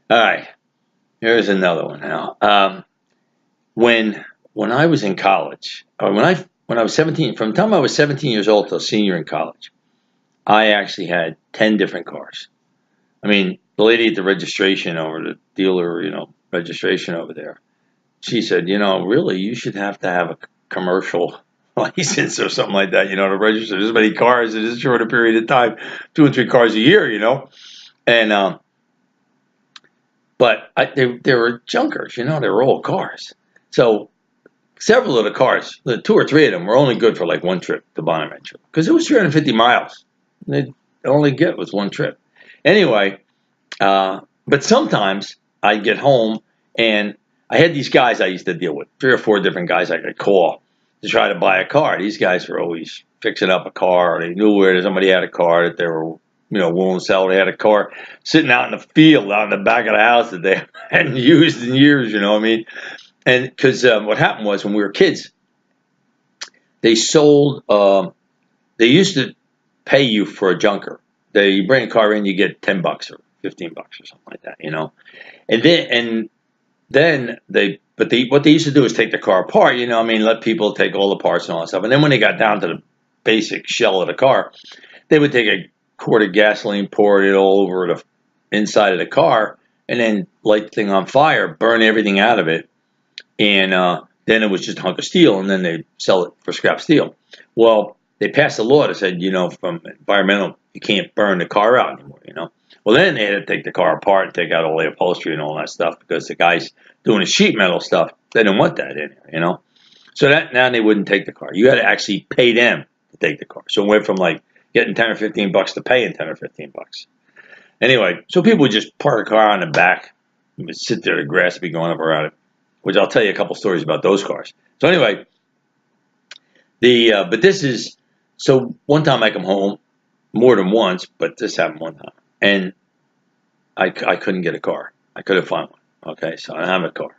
All right, here's another one now. When when I was in college, or when I was 17, from the time I was 17 years old till senior in college, I actually had 10 different cars. I mean, the lady at the registration over the dealer, registration over there, she said, really, you should have to have a commercial license or something like that, to register this many cars in this short a period of time, two and three cars a year. And but they were junkers, they were old cars. So several of the cars, the two or three of them, were only good for like one trip to Bonaventure because it was 350 miles. They only get was one trip. Anyway, but sometimes I'd get home and I had these guys I used to deal with, three or four different guys I could call to try to buy a car. These guys were always fixing up a car. They knew where somebody had a car that they were, willing to sell. They had a car sitting out in the field, out in the back of the house that they hadn't used in years. You know what I mean? And because what happened was when we were kids, they sold. They used to pay you for a junker. They bring a car in, you get $10 or $15 or something like that. And then what they used to do is take the car apart. Let people take all the parts and all that stuff. And then when they got down to the basic shell of the car, they would take a quart of gasoline, pour it all over the inside of the car, and then light the thing on fire, burn everything out of it, and then it was just a hunk of steel, and then they sell it for scrap steel. Well, they passed a law that said, from environmental, you can't burn the car out anymore. Well, then they had to take the car apart and take out all the upholstery and all that stuff because the guys doing the sheet metal stuff, they didn't want that in there. So that now they wouldn't take the car. You had to actually pay them to take the car. So it went from like getting 10 or $15 to paying 10 or $15. Anyway, so people would just park a car on the back and would sit there, the grass would be going up around it, which I'll tell you a couple stories about those cars. So anyway, but this is, so one time I come home, more than once, but this happened one time, and I couldn't get a car. I couldn't find one. Okay, so I don't have a car.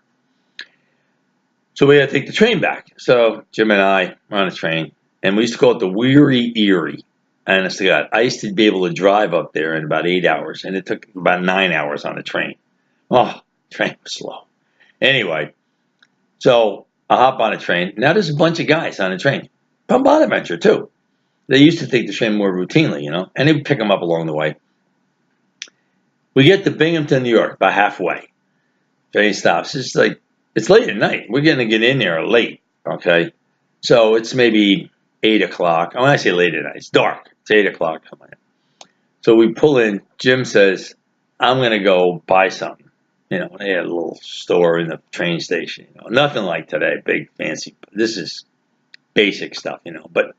So we had to take the train back. So Jim and I were on a train, and we used to call it the Weary Erie. Honest to God, I used to be able to drive up there in about 8 hours, and it took about 9 hours on the train. Oh, the train was slow. Anyway, so I hop on a train. Now there's a bunch of guys on the train from Bonaventure too. They used to take the train more routinely, and they would pick them up along the way. We get to Binghamton, New York, about halfway. Train stops. It's late at night. We're going to get in there late, okay? So it's maybe 8 o'clock. When I say late at night, it's dark. It's 8 o'clock. So we pull in. Jim says, I'm going to go buy something. They had a little store in the train station. Nothing like today, big, fancy. This is basic stuff, But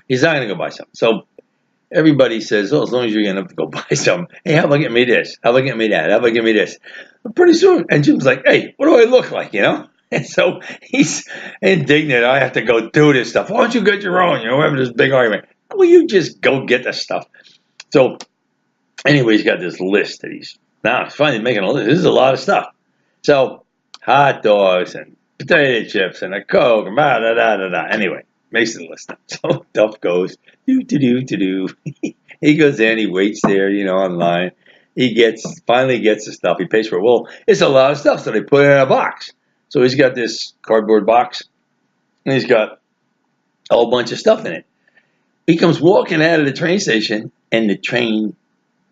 he's not going to go buy something. So everybody says, as long as you're going to go buy something. Hey, how about getting me this? How about getting me that? How about getting me this? But pretty soon, and Jim's like, hey, what do I look like, And so he's indignant. I have to go do this stuff. Why don't you get your own? We're having this big argument. Well, you just go get the stuff. So anyway, he's got this list that he's finally making a list. This is a lot of stuff. So hot dogs and potato chips and a Coke and da da da da. Anyway, makes the list. So Duff goes do. He goes in. He waits there, online. He finally gets the stuff. He pays for it. Well, it's a lot of stuff, so they put it in a box. So he's got this cardboard box, and he's got a whole bunch of stuff in it. He comes walking out of the train station, and the train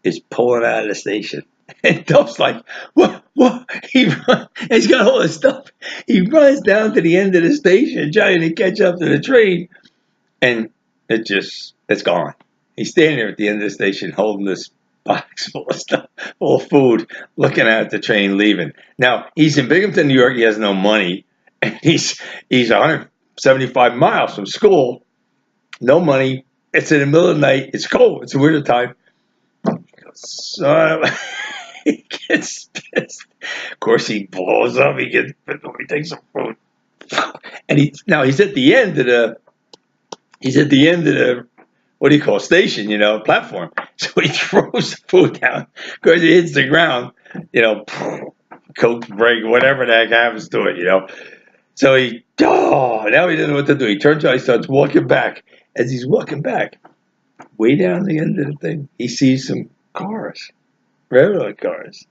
is pulling out of the station. And Duff's like, what? He's got all this stuff. He runs down to the end of the station trying to catch up to the train. And it's gone. He's standing there at the end of the station holding this box full of stuff, full of food, looking at the train leaving. Now, he's in Binghamton, New York. He has no money. And he's 175 miles from school. No money. It's in the middle of the night. It's cold. It's the winter time. So he gets pissed. Of course, he blows up. He takes some food, and he's at the end of the what do you call station? Platform. So he throws the food down. Of course, it hits the ground. Coke break, whatever the heck happens to it. So now he doesn't know what to do. He turns around. He starts walking back. As he's walking back, way down the end of the thing, he sees some cars. Railroad cars.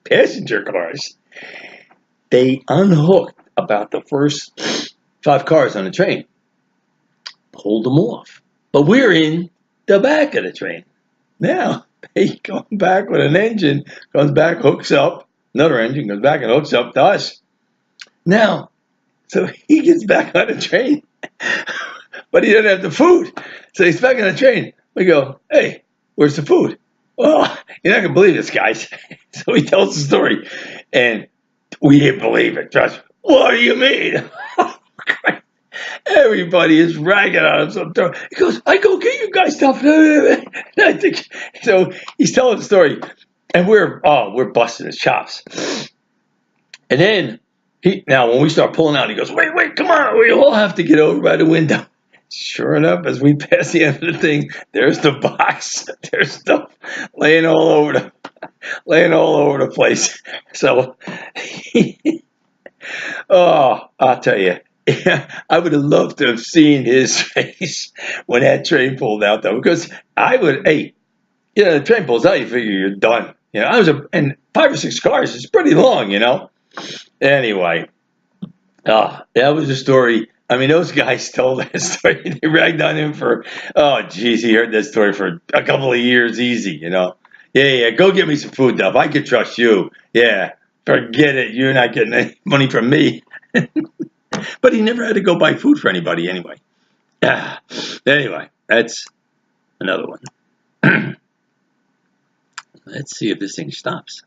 passenger cars. They unhooked about the first 5 cars on the train, pulled them off. But we're in the back of the train. Now, they come back with an engine, comes back, hooks up, another engine comes back and hooks up to us. Now, so he gets back on the train, but he doesn't have the food. So he's back on the train. We go, hey, where's the food? Well, you're not going to believe this, guys. So he tells the story, and we didn't believe it. Trust me. What do you mean? Everybody is ragging on him. So he goes, I go get you guys stuff. So he's telling the story, and we're busting his chops. And then now when we start pulling out, he goes, wait, come on, we all have to get over by the window. Sure enough, as we pass the end of the thing, there's the box. There's stuff laying all over the place. So, I'll tell you, I would have loved to have seen his face when that train pulled out, though, because the train pulls out, you figure you're done. And 5 or 6 cars is pretty long, Anyway, that was a story. I mean, those guys told that story. They ragged on him for, he heard that story for a couple of years easy, Yeah, go get me some food, Duff. I can trust you. Yeah, forget it. You're not getting any money from me. But he never had to go buy food for anybody anyway. Anyway, that's another one. Let's see if this thing stops.